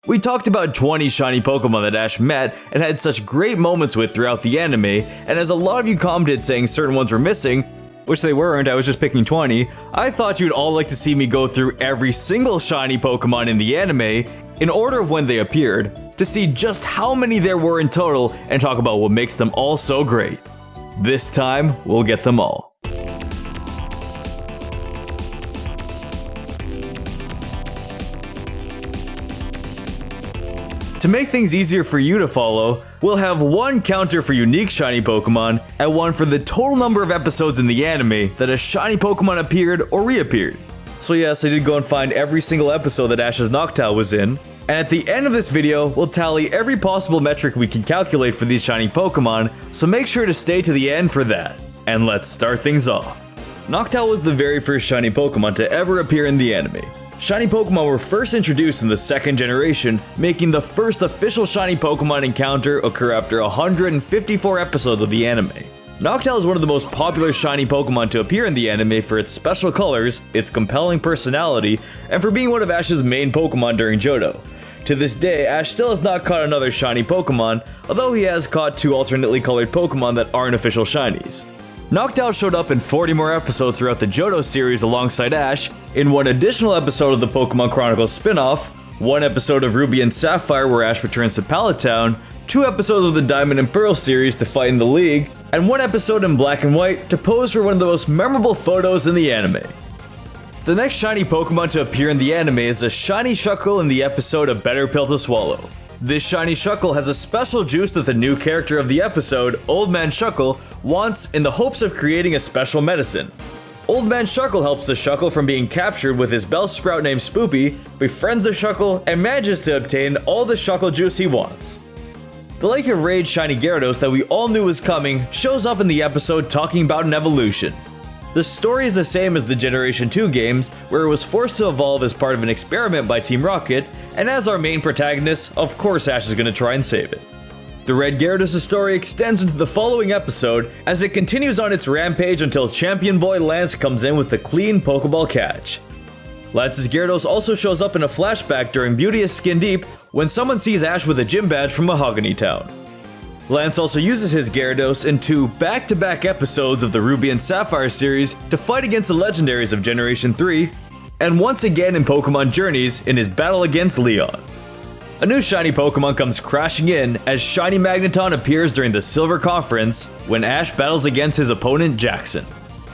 We talked about 20 shiny Pokemon that Ash met and had such great moments with throughout the anime, and as a lot of you commented saying certain ones were missing, which they weren't, I was just picking 20, I thought you'd all like to see me go through every single shiny Pokemon in the anime in order of when they appeared, to see just how many there were in total and talk about what makes them all so great. This time, we'll get them all. To make things easier for you to follow, we'll have one counter for unique shiny Pokemon and one for the total number of episodes in the anime that a shiny Pokemon appeared or reappeared. So yes, I did go and find every single episode that Ash's Noctowl was in, and at the end of this video, we'll tally every possible metric we can calculate for these shiny Pokemon, so make sure to stay to the end for that. And let's start things off. Noctowl was the very first shiny Pokemon to ever appear in the anime. Shiny Pokemon were first introduced in the second generation, making the first official shiny Pokemon encounter occur after 154 episodes of the anime. Noctowl is one of the most popular shiny Pokemon to appear in the anime for its special colors, its compelling personality, and for being one of Ash's main Pokemon during Johto. To this day, Ash still has not caught another shiny Pokemon, although he has caught 2 alternately colored Pokemon that aren't official shinies. Noctowl showed up in 40 more episodes throughout the Johto series alongside Ash, in one additional episode of the Pokemon Chronicles spin-off, 1 episode of Ruby and Sapphire where Ash returns to Pallet Town, 2 episodes of the Diamond and Pearl series to fight in the League, and 1 episode in Black and White to pose for one of the most memorable photos in the anime. The next shiny Pokemon to appear in the anime is a shiny Shuckle in the episode A Better Pill to Swallow. This shiny Shuckle has a special juice that the new character of the episode, Old Man Shuckle, wants in the hopes of creating a special medicine. Old Man Shuckle helps the Shuckle from being captured with his Bellsprout named Spoopy, befriends the Shuckle, and manages to obtain all the Shuckle juice he wants. The Lake of Rage shiny Gyarados that we all knew was coming shows up in the episode talking about an evolution. The story is the same as the Generation 2 games, where it was forced to evolve as part of an experiment by Team Rocket, and as our main protagonist, of course Ash is going to try and save it. The Red Gyarados' story extends into the following episode, as it continues on its rampage until Champion Boy Lance comes in with a clean Pokeball catch. Lance's Gyarados also shows up in a flashback during Beauteous Skin Deep when someone sees Ash with a gym badge from Mahogany Town. Lance also uses his Gyarados in 2 back-to-back episodes of the Ruby and Sapphire series to fight against the legendaries of Generation 3, and once again in Pokemon Journeys in his battle against Leon. A new shiny Pokemon comes crashing in as shiny Magneton appears during the Silver Conference when Ash battles against his opponent Jackson.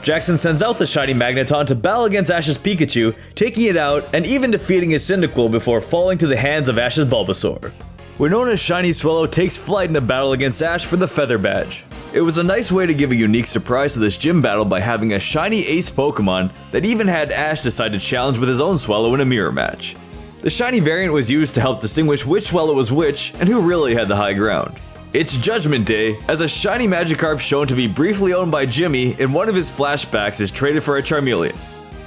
Jackson sends out the shiny Magneton to battle against Ash's Pikachu, taking it out and even defeating his Cyndaquil before falling to the hands of Ash's Bulbasaur. Winona's shiny Swellow takes flight in a battle against Ash for the Feather Badge. It was a nice way to give a unique surprise to this gym battle by having a shiny ace Pokemon that even had Ash decide to challenge with his own Swellow in a mirror match. The shiny variant was used to help distinguish which Swellow was which and who really had the high ground. It's Judgement Day, as a shiny Magikarp shown to be briefly owned by Jimmy in one of his flashbacks is traded for a Charmeleon.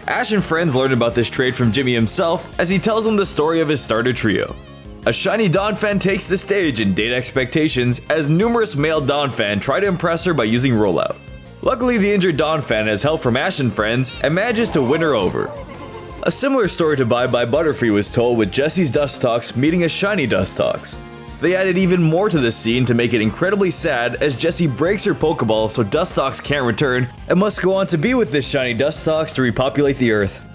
Ash and friends learn about this trade from Jimmy himself as he tells them the story of his starter trio. A shiny Donphan takes the stage in Date Expectations as numerous male Donphan try to impress her by using Rollout. Luckily, the injured Donphan has help from Ash and friends and manages to win her over. A similar story to Bye Bye Butterfree was told with Jesse's Dustox meeting a shiny Dustox. They added even more to this scene to make it incredibly sad as Jessie breaks her Pokeball so Dustox can't return and must go on to be with this shiny Dustox to repopulate the earth.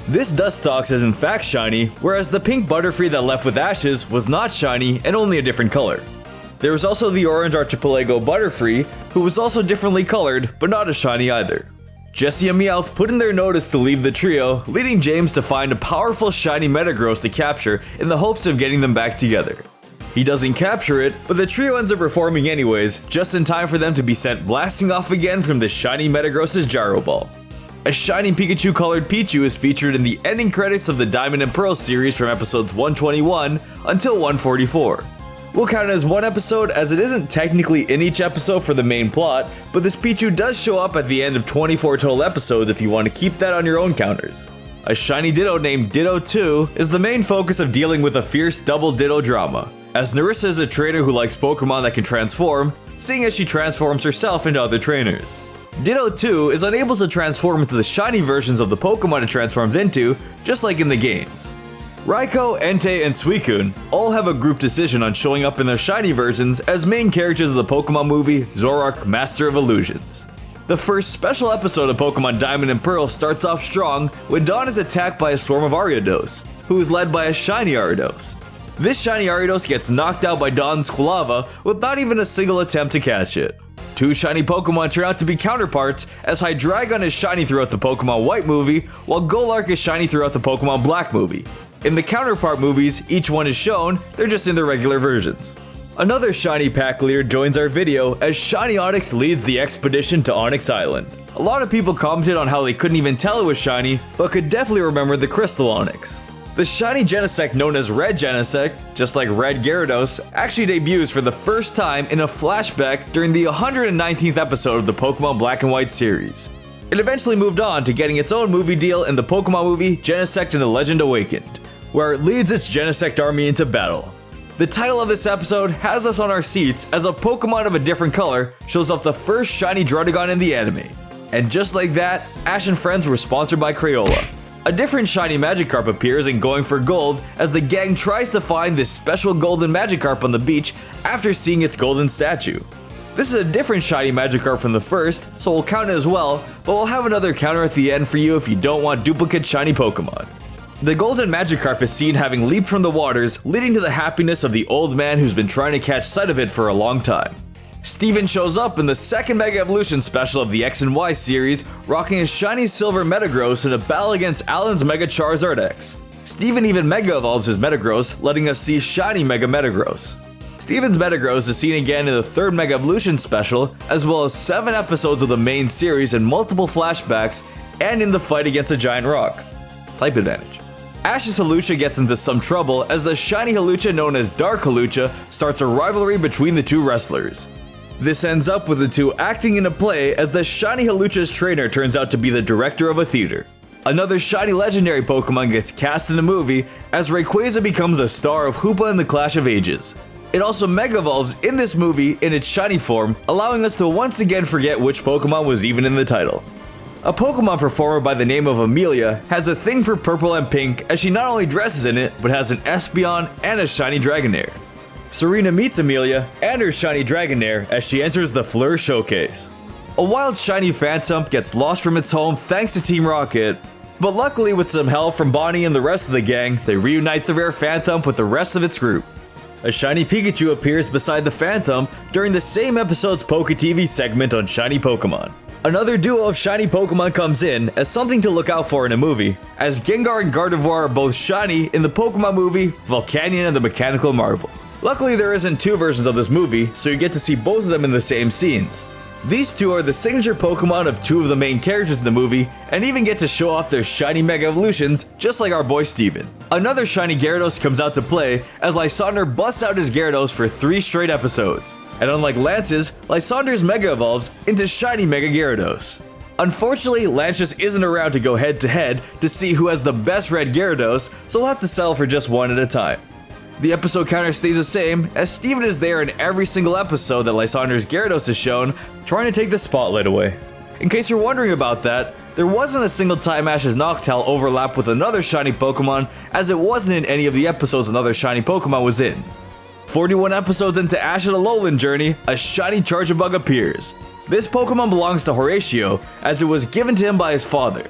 This Dustox is in fact shiny, whereas the pink Butterfree that left with Ashes was not shiny and only a different color. There was also the orange Archipelago Butterfree, who was also differently colored, but not as shiny either. Jessie and Meowth put in their notice to leave the trio, leading James to find a powerful shiny Metagross to capture in the hopes of getting them back together. He doesn't capture it, but the trio ends up reforming anyways, just in time for them to be sent blasting off again from the shiny Metagross's Gyro Ball. A shiny Pikachu-colored Pichu is featured in the ending credits of the Diamond and Pearl series from episodes 121 until 144. We'll count it as one episode as it isn't technically in each episode for the main plot, but this Pichu does show up at the end of 24 total episodes if you want to keep that on your own counters. A shiny Ditto named Ditto 2 is the main focus of dealing with a fierce double Ditto drama, as Narissa is a trainer who likes Pokemon that can transform, seeing as she transforms herself into other trainers. Ditto 2 is unable to transform into the shiny versions of the Pokemon it transforms into, just like in the games. Raikou, Entei, and Suicune all have a group decision on showing up in their shiny versions as main characters of the Pokemon movie Zoroark Master of Illusions. The first special episode of Pokemon Diamond and Pearl starts off strong when Dawn is attacked by a swarm of Ariados, who is led by a shiny Ariados. This shiny Ariados gets knocked out by Dawn's Squilava with not even a single attempt to catch it. Two shiny Pokemon turn out to be counterparts, as Hydreigon is shiny throughout the Pokemon White movie, while Golurk is shiny throughout the Pokemon Black movie. In the counterpart movies, each one is shown, they're just in their regular versions. Another shiny pack leader joins our video as Shiny Onix leads the expedition to Onix Island. A lot of people commented on how they couldn't even tell it was shiny, but could definitely remember the Crystal Onix. The shiny Genesect known as Red Genesect, just like Red Gyarados, actually debuts for the first time in a flashback during the 119th episode of the Pokemon Black and White series. It eventually moved on to getting its own movie deal in the Pokemon movie Genesect and the Legend Awakened, where it leads its Genesect army into battle. The title of this episode has us on our seats as a Pokemon of a different color shows off the first shiny Hydreigon in the anime. And just like that, Ash and Friends were sponsored by Crayola. A different shiny Magikarp appears in Going for Gold as the gang tries to find this special golden Magikarp on the beach after seeing its golden statue. This is a different shiny Magikarp from the first, so we'll count it as well, but we'll have another counter at the end for you if you don't want duplicate shiny Pokemon. The golden Magikarp is seen having leaped from the waters, leading to the happiness of the old man who's been trying to catch sight of it for a long time. Steven shows up in the second Mega Evolution special of the X and Y series, rocking a shiny silver Metagross in a battle against Alan's Mega Charizard X. Steven even Mega Evolves his Metagross, letting us see shiny Mega Metagross. Steven's Metagross is seen again in the third Mega Evolution special, as well as 7 episodes of the main series and multiple flashbacks, and in the fight against a giant rock. Type advantage. Ash's Hawlucha gets into some trouble as the shiny Hawlucha known as Dark Hawlucha starts a rivalry between the two wrestlers. This ends up with the two acting in a play as the shiny Hawlucha's trainer turns out to be the director of a theater. Another shiny legendary Pokemon gets cast in a movie as Rayquaza becomes the star of Hoopa and the Clash of Ages. It also Mega Evolves in this movie in its shiny form, allowing us to once again forget which Pokemon was even in the title. A Pokemon performer by the name of Amelia has a thing for purple and pink as she not only dresses in it, but has an Espeon and a shiny Dragonair. Serena meets Amelia and her shiny Dragonair as she enters the Fleur Showcase. A wild shiny Phantump gets lost from its home thanks to Team Rocket, but luckily with some help from Bonnie and the rest of the gang, they reunite the rare Phantump with the rest of its group. A shiny Pikachu appears beside the Phantump during the same episode's Poke TV segment on shiny Pokemon. Another duo of shiny Pokemon comes in as something to look out for in a movie, as Gengar and Gardevoir are both shiny in the Pokemon movie Volcanion and the Mechanical Marvel. Luckily there isn't 2 versions of this movie, so you get to see both of them in the same scenes. These two are the signature Pokemon of 2 of the main characters in the movie, and even get to show off their shiny Mega Evolutions, just like our boy Steven. Another shiny Gyarados comes out to play, as Lysander busts out his Gyarados for 3 straight episodes. And unlike Lance's, Lysander's Mega Evolves into shiny Mega Gyarados. Unfortunately, Lance just isn't around to go head to head to see who has the best red Gyarados, so we'll have to settle for just one at a time. The episode counter stays the same, as Steven is there in every single episode that Lysander's Gyarados is shown, trying to take the spotlight away. In case you're wondering about that, there wasn't a single time Ash's Noctowl overlapped with another shiny Pokemon, as it wasn't in any of the episodes another shiny Pokemon was in. 41 episodes into Ash's Alolan journey, a shiny Charjabug appears. This Pokemon belongs to Horatio, as it was given to him by his father.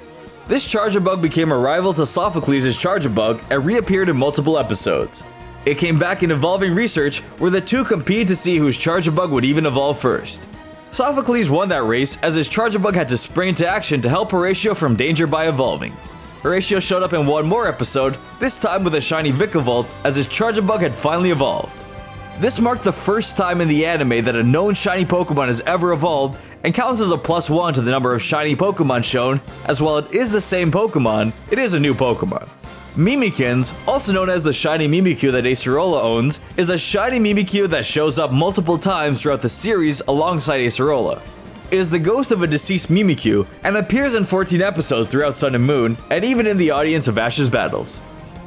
This Charjabug became a rival to Sophocles' Charjabug and reappeared in multiple episodes. It came back in Evolving Research, where the two compete to see whose Charjabug would even evolve first. Sophocles won that race as his Charjabug had to spring into action to help Horatio from danger by evolving. Horatio showed up in one more episode, this time with a shiny Vikavolt as his Charjabug had finally evolved. This marked the first time in the anime that a known shiny Pokemon has ever evolved, and counts as a +1 to the number of shiny Pokemon shown, as while it is the same Pokemon, it is a new Pokemon. Mimikins, also known as the shiny Mimikyu that Acerola owns, is a shiny Mimikyu that shows up multiple times throughout the series alongside Acerola. It is the ghost of a deceased Mimikyu, and appears in 14 episodes throughout Sun and Moon, and even in the audience of Ash's battles.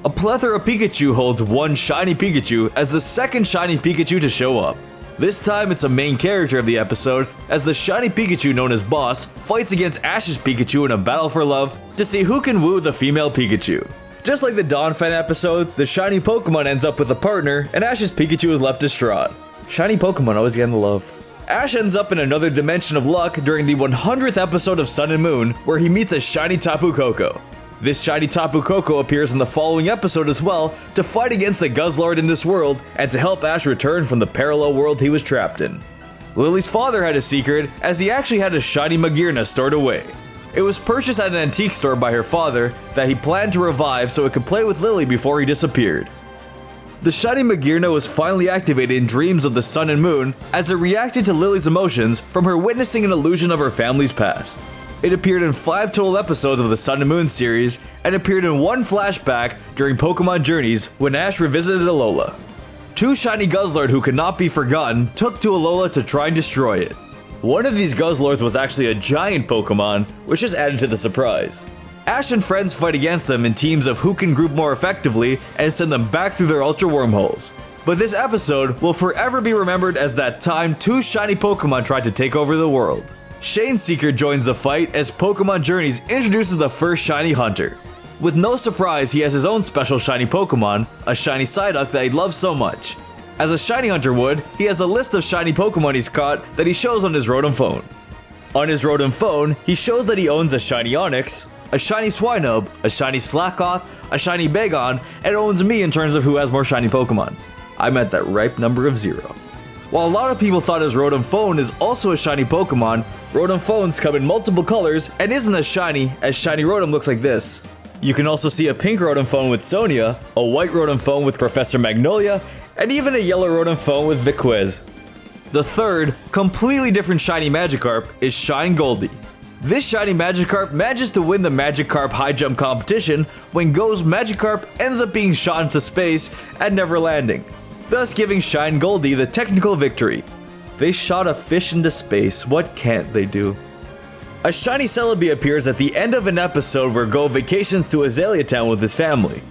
A plethora of Pikachu holds one shiny Pikachu as the second shiny Pikachu to show up. This time it's a main character of the episode, as the shiny Pikachu known as Boss fights against Ash's Pikachu in a battle for love to see who can woo the female Pikachu. Just like the Donphan episode, the shiny Pokemon ends up with a partner, and Ash's Pikachu is left distraught. Shiny Pokemon always getting the love. Ash ends up in another dimension of luck during the 100th episode of Sun and Moon, where he meets a shiny Tapu Koko. This shiny Tapu Koko appears in the following episode as well to fight against the Guzzlord in this world and to help Ash return from the parallel world he was trapped in. Lily's father had a secret, as he actually had a shiny Magearna stored away. It was purchased at an antique store by her father that he planned to revive so it could play with Lily before he disappeared. The shiny Magearna was finally activated in dreams of the Sun and Moon as it reacted to Lily's emotions from her witnessing an illusion of her family's past. It appeared in 5 total episodes of the Sun and Moon series and appeared in 1 flashback during Pokemon Journeys when Ash revisited Alola. 2 shiny Guzzlord who could not be forgotten took to Alola to try and destroy it. One of these Guzzlords was actually a giant Pokemon, which just added to the surprise. Ash and friends fight against them in teams of who can group more effectively and send them back through their Ultra Wormholes. But this episode will forever be remembered as that time 2 shiny Pokemon tried to take over the world. Shane Seeker joins the fight as Pokemon Journeys introduces the first shiny hunter. With no surprise, he has his own special shiny Pokemon, a shiny Psyduck that he loves so much. As a shiny hunter would, he has a list of shiny Pokemon he's caught that he shows on his Rotom phone. On his Rotom phone, he shows that he owns a shiny Onix, a shiny Swinub, a shiny Slakoth, a shiny Bagon, and owns me in terms of who has more shiny Pokemon. I'm at that ripe number of 0. While a lot of people thought his Rotom phone is also a shiny Pokemon, Rotom phones come in multiple colors and isn't as shiny, as shiny Rotom looks like this. You can also see a pink Rotom phone with Sonia, a white Rotom phone with Professor Magnolia, and even a yellow Rotom phone with Vicquiz. The third, completely different shiny Magikarp is Shine Goldie. This shiny Magikarp manages to win the Magikarp high jump competition when Go's Magikarp ends up being shot into space and never landing, thus giving Shine Goldie the technical victory. They shot a fish into space, what can't they do? A shiny Celebi appears at the end of an episode where Go vacations to Azalea Town with his family.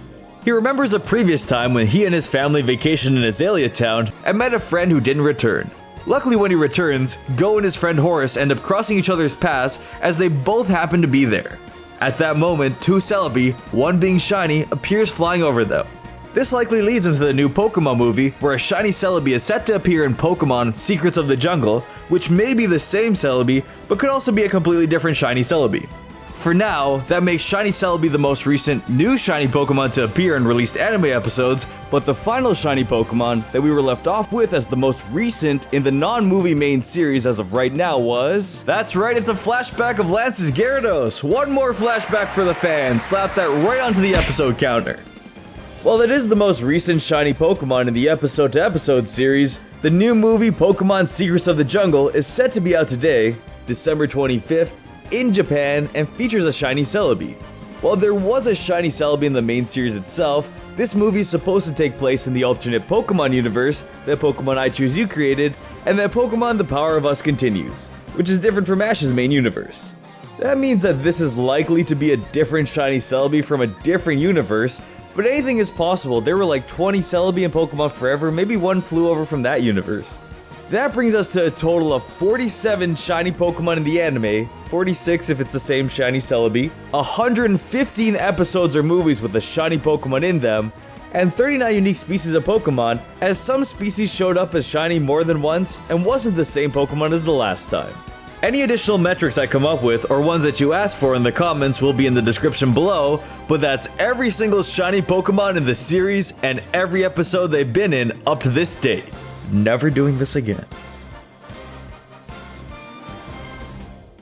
He remembers a previous time when he and his family vacationed in Azalea Town and met a friend who didn't return. Luckily, when he returns, Go and his friend Horace end up crossing each other's paths as they both happen to be there. At that moment, 2 Celebi, one being shiny, appears flying over them. This likely leads into the new Pokemon movie where a shiny Celebi is set to appear in Pokemon Secrets of the Jungle, which may be the same Celebi, but could also be a completely different shiny Celebi. For now, that makes Shiny Celebi the most recent new shiny Pokemon to appear in released anime episodes, but the final shiny Pokemon that we were left off with as the most recent in the non-movie main series as of right now was... That's right, it's a flashback of Lance's Gyarados! One more flashback for the fans, slap that right onto the episode counter. While it is the most recent shiny Pokemon in the episode-to-episode series, the new movie Pokemon Secrets of the Jungle is set to be out today, December 25th, in Japan, and features a shiny Celebi. While there was a shiny Celebi in the main series itself, this movie is supposed to take place in the alternate Pokemon universe that Pokemon I Choose You created, and that Pokemon The Power of Us continues, which is different from Ash's main universe. That means that this is likely to be a different shiny Celebi from a different universe, but anything is possible. There were like 20 Celebi in Pokemon Forever, maybe one flew over from that universe. That brings us to a total of 47 shiny Pokemon in the anime, 46 if it's the same shiny Celebi, 115 episodes or movies with a shiny Pokemon in them, and 39 unique species of Pokemon, as some species showed up as shiny more than once and wasn't the same Pokemon as the last time. Any additional metrics I come up with, or ones that you ask for in the comments, will be in the description below, but that's every single shiny Pokemon in the series and every episode they've been in up to this date. Never doing this again.